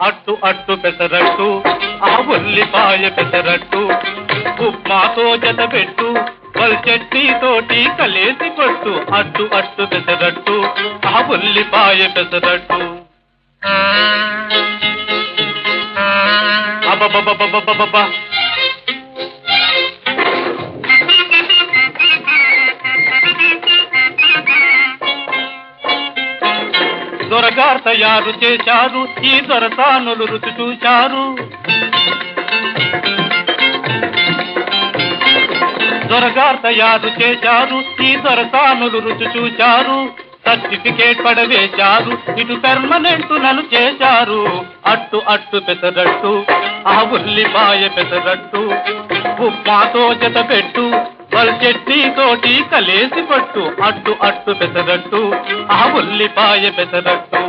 అట్టు అట్టు పెసరట్టు ఆ ఉల్లిపాయ పెసరట్టు ఉప్మాతో జత పెట్టు వల్ చట్నీ తోటి కలిసి కొట్టు అట్టు అట్టు పెసరట్టు ఆ ఉల్లిపాయ పెసరట్టు అబ్బబ్బబ్బబ్బబ్బబ్బా దొరగారు తయారు చేశారు ఈ దొరసానులు రుచి చూశారు దొరగారు తయారు చేశారు ఈ దొరసానులు రుచి చూశారు సర్టిఫికేట్ పడవేశారు ఇటు పెర్మనెంట్ నన్ను చేశారు అట్టు అట్టు పెసరట్టు ఆ ఉల్లిపాయ పెసరట్టు ఉప్మాతో జత పెట్టు వల్ చట్నీ తోటి కలిసి కొట్టు అట్టు అట్టు పెసరట్టు ఆ ఉల్లిపాయ పెసరట్టు